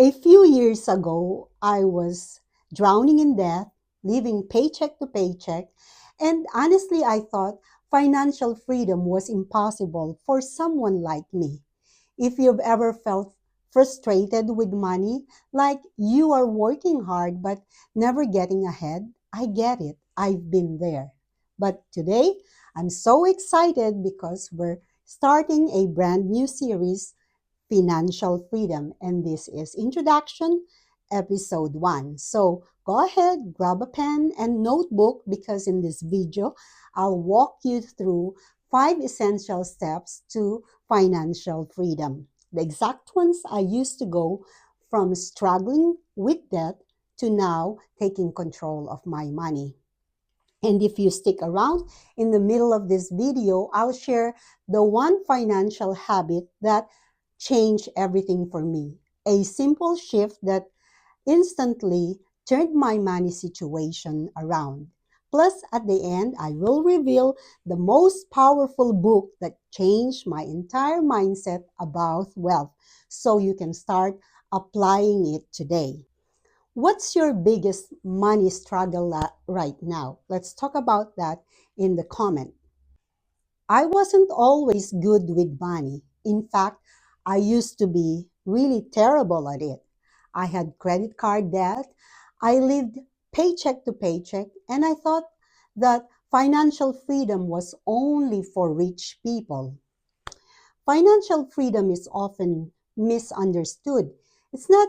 A few years ago, I was drowning in debt, living paycheck to paycheck, and honestly, I thought financial freedom was impossible for someone like me. If you've ever felt frustrated with money, like you are working hard but never getting ahead, I get it. I've been there. But today, I'm so excited because we're starting a brand new series, Financial Freedom, and this is Introduction, Episode 1. So go ahead, grab a pen and notebook because in this video, I'll walk you through 5 essential steps to financial freedom. The exact ones I used to go from struggling with debt to now taking control of my money. And if you stick around in the middle of this video, I'll share the one financial habit that changed everything for me. A simple shift that instantly turned my money situation around. Plus, at the end, I will reveal the most powerful book that changed my entire mindset about wealth so you can start applying it today. What's your biggest money struggle right now? Let's talk about that in the comment. I wasn't always good with money. In fact, I used to be really terrible at it. I had credit card debt. I lived paycheck to paycheck, and I thought that financial freedom was only for rich people. Financial freedom is often misunderstood. It's not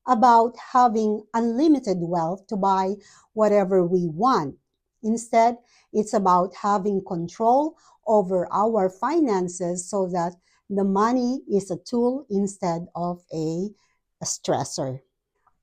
about having unlimited wealth to buy whatever we want. Instead, it's about having control over our finances so that the money is a tool instead of a stressor.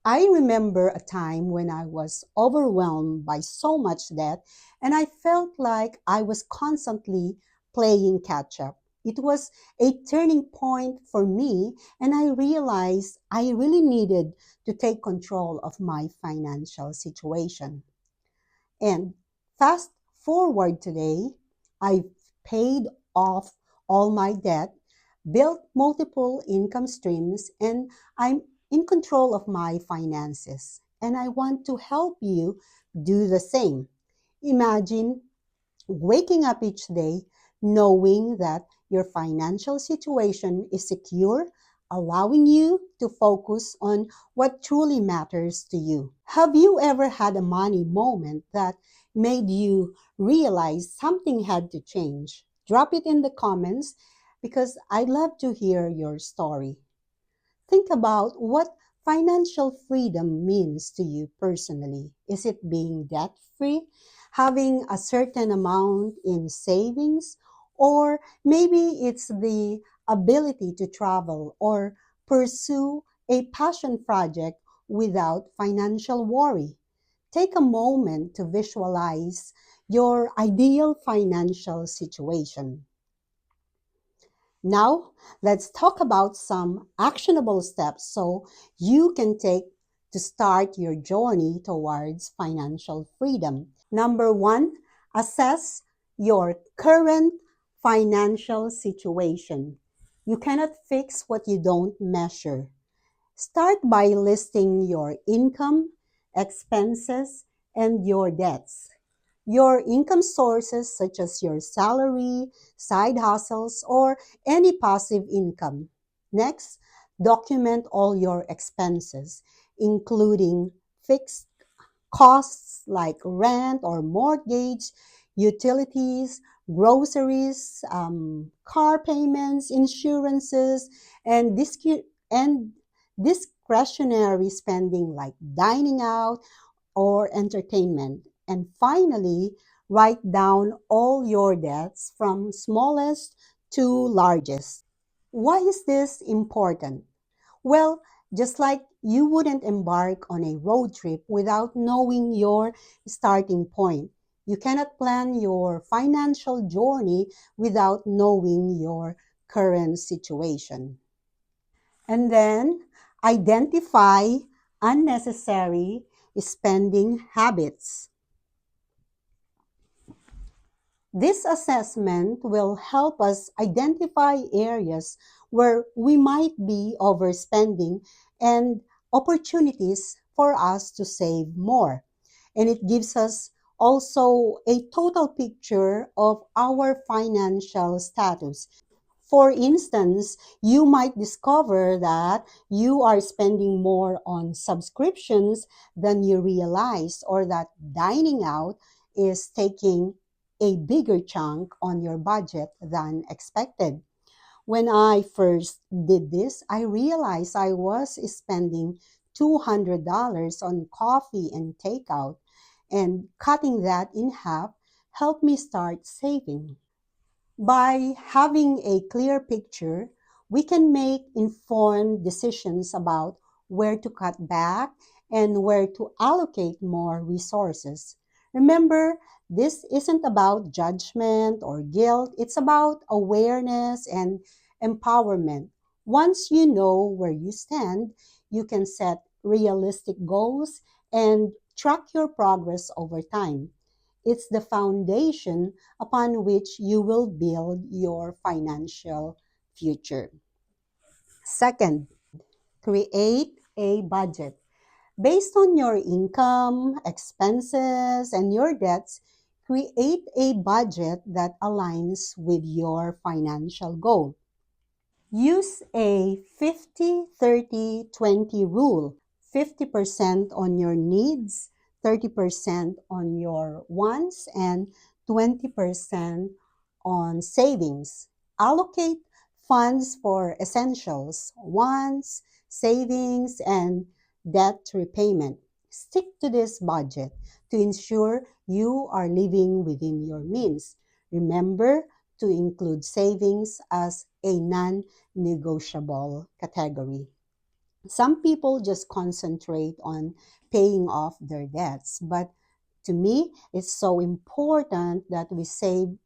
I remember a time when I was overwhelmed by so much debt and I felt like I was constantly playing catch up. It was a turning point for me, and I realized I really needed to take control of my financial situation. And fast forward today, I've paid off all my debt, built multiple income streams, and I'm in control of my finances. And I want to help you do the same. Imagine waking up each day knowing that your financial situation is secure, allowing you to focus on what truly matters to you. Have you ever had a money moment that made you realize something had to change? Drop it in the comments because I'd love to hear your story. Think about what financial freedom means to you personally. Is it being debt free, having a certain amount in savings, or maybe it's the ability to travel or pursue a passion project without financial worry? Take a moment to visualize your ideal financial situation. Now, let's talk about some actionable steps so you can take to start your journey towards financial freedom. Number one, assess your current financial situation. You cannot fix what you don't measure. Start by listing your income, expenses, and your debts. Your income sources, such as your salary, side hustles, or any passive income. Next, document all your expenses, including fixed costs like rent or mortgage, utilities, groceries, car payments, insurances, and, and discretionary spending like dining out or entertainment. And finally, write down all your debts from smallest to largest. Why is this important? Well, just like you wouldn't embark on a road trip without knowing your starting point, you cannot plan your financial journey without knowing your current situation. And then identify unnecessary spending habits. This assessment will help us identify areas where we might be overspending and opportunities for us to save more. And it gives us also a total picture of our financial status. For instance, you might discover that you are spending more on subscriptions than you realize, or that dining out is taking a bigger chunk on your budget than expected. When I first did this, I realized I was spending $200 on coffee and takeout, and cutting that in half helped me start saving. By having a clear picture, we can make informed decisions about where to cut back and where to allocate more resources. Remember, this isn't about judgment or guilt, it's about awareness and empowerment. Once you know where you stand, you can set realistic goals and track your progress over time. It's the foundation upon which you will build your financial future. Second, create a budget. Based on your income, expenses, and your debts, create a budget that aligns with your financial goal. Use a 50-30-20 rule: 50% on your needs, 30% on your wants, and 20% on savings. Allocate funds for essentials, wants, savings, and debt repayment. Stick to this budget to ensure you are living within your means. Remember to include savings as a non negotiable category. Some people just concentrate on paying off their debts, but to me, it's so important that we save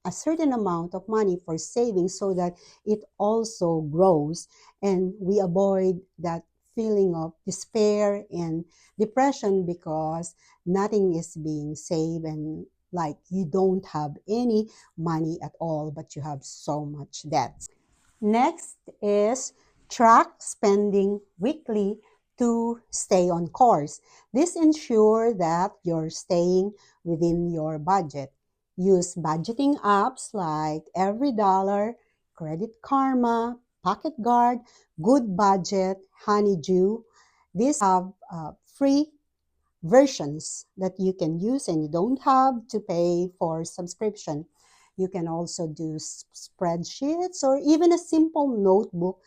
a certain amount of money for savings so that it also grows and we avoid that feeling of despair and depression because nothing is being saved, and like you don't have any money at all but you have so much debt. Next is track spending weekly to stay on course. This ensures that you're staying within your budget. Use budgeting apps like Every Dollar, Credit Karma, Pocket Guard, Good Budget, Honeydew. These have free versions that you can use, and you don't have to pay for subscription. You can also do spreadsheets or even a simple notebook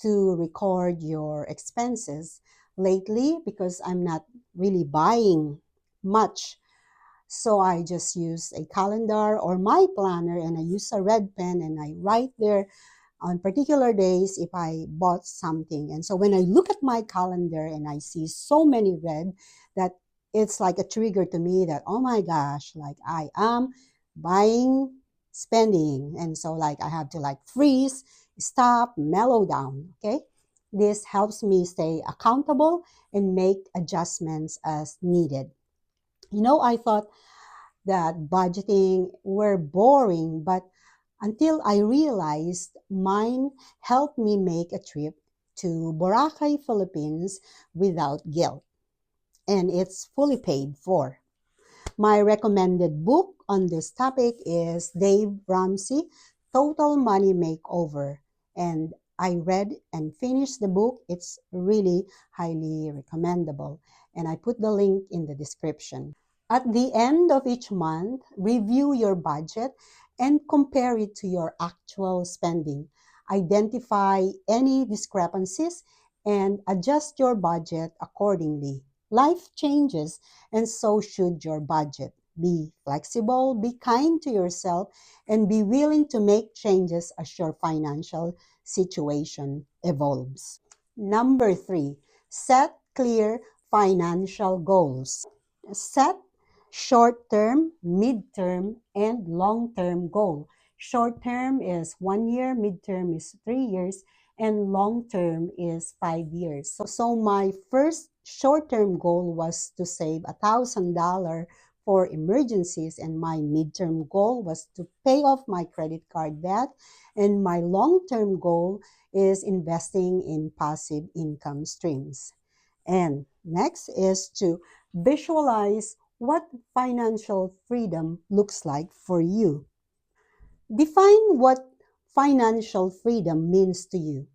to record your expenses. Lately, because I'm not really buying much, so I just use a calendar or my planner, and I use a red pen and I write there on particular days if I bought something. And so when I look at my calendar and I see so many red, that it's like a trigger to me that, oh my gosh, like I am buying, spending. And so like I have to like freeze, stop, mellow down. Okay. This helps me stay accountable and make adjustments as needed. I thought that budgeting were boring, but until I realized mine helped me make a trip to Boracay, Philippines without guilt, and it's fully paid for. My recommended book on this topic is Dave Ramsey, Total Money Makeover, and I read and finished the book. It's really highly recommendable, and I put the link in the description. At the end of each month, review your budget and compare it to your actual spending. Identify any discrepancies and adjust your budget accordingly. Life changes, and so should your budget. Be flexible, be kind to yourself, and be willing to make changes as your financial situation evolves. Number 3, set clear financial goals. Set short-term, mid-term, and long-term goal. Short-term is 1 year, mid-term is 3 years, and long-term is 5 years. So my first short-term goal was to save $1,000 for emergencies, and my mid-term goal was to pay off my credit card debt, and my long-term goal is investing in passive income streams. And next is to visualize what financial freedom looks like for you. Define what financial freedom means to you.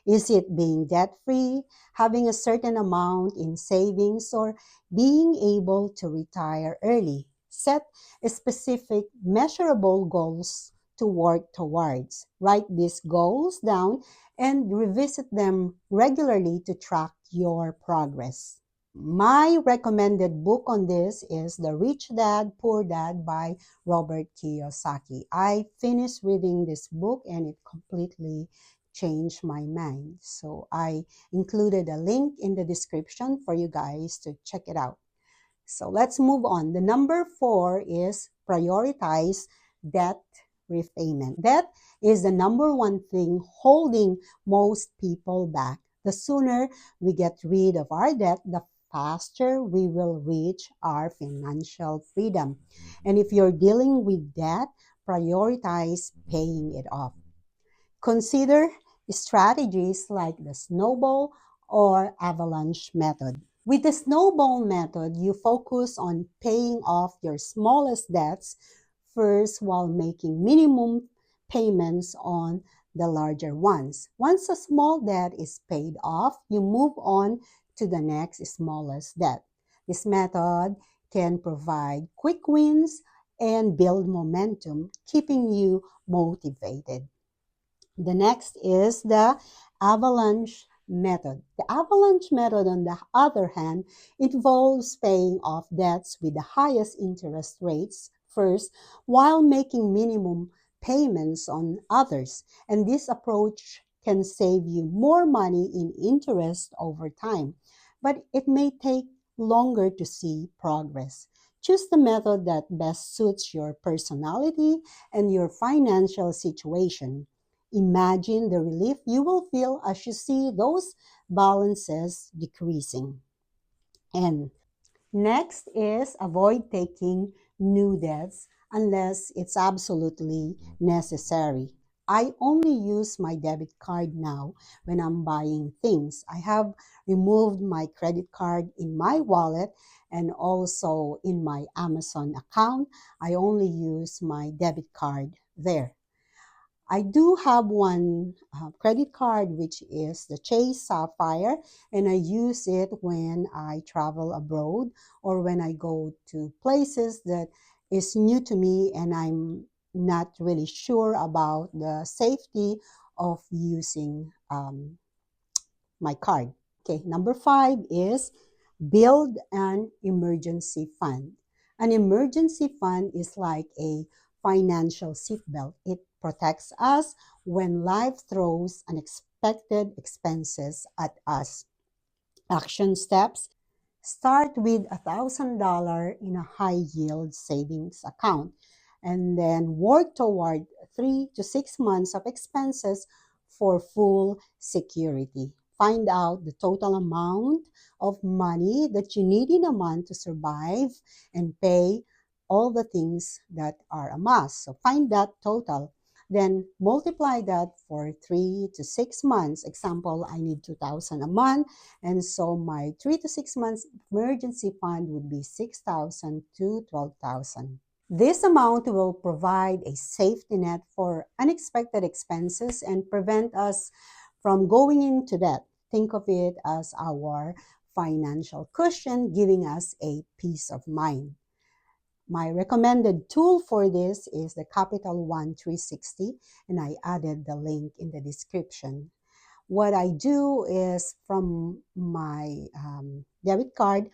Is it being debt free, having a certain amount in savings, or being able to retire early? Set specific, measurable goals to work towards. Write these goals down and revisit them regularly to track your progress. My recommended book on this is The Rich Dad, Poor Dad by Robert Kiyosaki. I finished reading this book and it completely changed my mind. So I included a link in the description for you guys to check it out. So let's move on. The number 4 is prioritize debt repayment. Debt is the number one thing holding most people back. The sooner we get rid of our debt, the faster we will reach our financial freedom. And if you're dealing with debt, prioritize paying it off. Consider strategies like the snowball or avalanche method. With the snowball method, you focus on paying off your smallest debts first while making minimum payments on the larger ones. Once a small debt is paid off, you move on to the next smallest debt. This method can provide quick wins and build momentum, keeping you motivated. The next is the avalanche method. The avalanche method, on the other hand, involves paying off debts with the highest interest rates first while making minimum payments on others. And this approach can save you more money in interest over time, but it may take longer to see progress. Choose the method that best suits your personality and your financial situation. Imagine the relief you will feel as you see those balances decreasing. And next is avoid taking new debts unless it's absolutely necessary. I only use my debit card now when I'm buying things. I have removed my credit card in my wallet and also in my Amazon account. I only use my debit card there. I do have one credit card, which is the Chase Sapphire, and I use it when I travel abroad or when I go to places that is new to me and I'm not really sure about the safety of using my card. Okay, number 5 is build an emergency fund. An emergency fund is like a financial seatbelt. It protects us when life throws unexpected expenses at us. Action steps: start with $1,000 in a high yield savings account and then work toward 3 to 6 months of expenses for full security. Find out the total amount of money that you need in a month to survive and pay all the things that are a must. So find that total. Then multiply that for 3 to 6 months. Example, I need 2,000 a month. And so my 3 to 6 months emergency fund would be 6,000 to 12,000. This amount will provide a safety net for unexpected expenses and prevent us from going into debt. Think of it as our financial cushion, giving us a peace of mind. My recommended tool for this is the Capital One 360, and I added the link in the description. What I do is from my debit card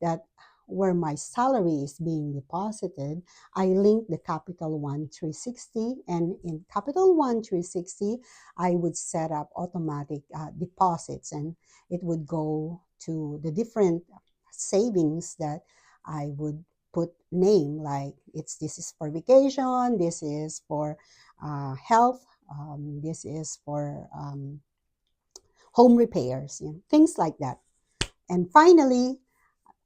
that where my salary is being deposited, I link the Capital One 360, and in Capital One 360, I would set up automatic deposits, and it would go to the different savings that I would put name, like this is for vacation, this is for health, this is for home repairs, things like that. And finally,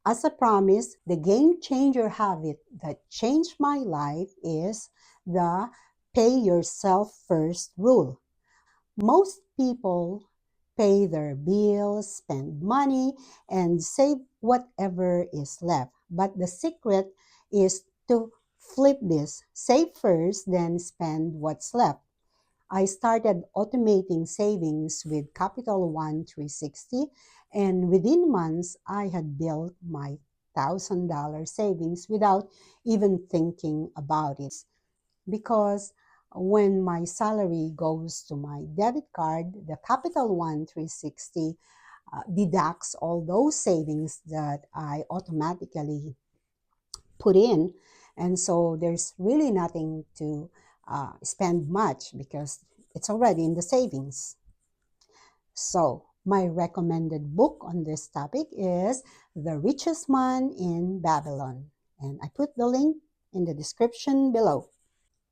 as a promise, the game changer habit that changed my life is the pay yourself first rule. Most people pay their bills, spend money, and save whatever is left. But the secret is to flip this: save first, then spend what's left. I started automating savings with Capital One 360, and within months, I had built my $1,000 savings without even thinking about it. Because when my salary goes to my debit card, the Capital One 360 deducts all those savings that I automatically put in. And so there's really nothing to spend much because it's already in the savings. So, my recommended book on this topic is The Richest Man in Babylon. And I put the link in the description below.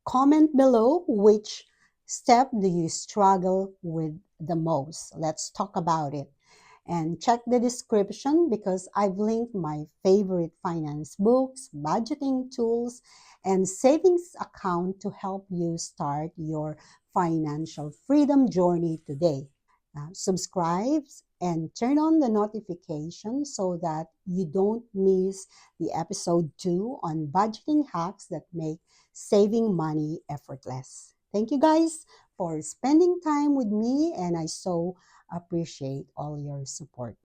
Comment below which step do you struggle with the most. Let's talk about it. And check the description because I've linked my favorite finance books, budgeting tools, and savings account to help you start your financial freedom journey today. Subscribe and turn on the notification so that you don't miss the episode 2 on budgeting hacks that make saving money effortless. Thank you guys for spending time with me, and I so appreciate all your support.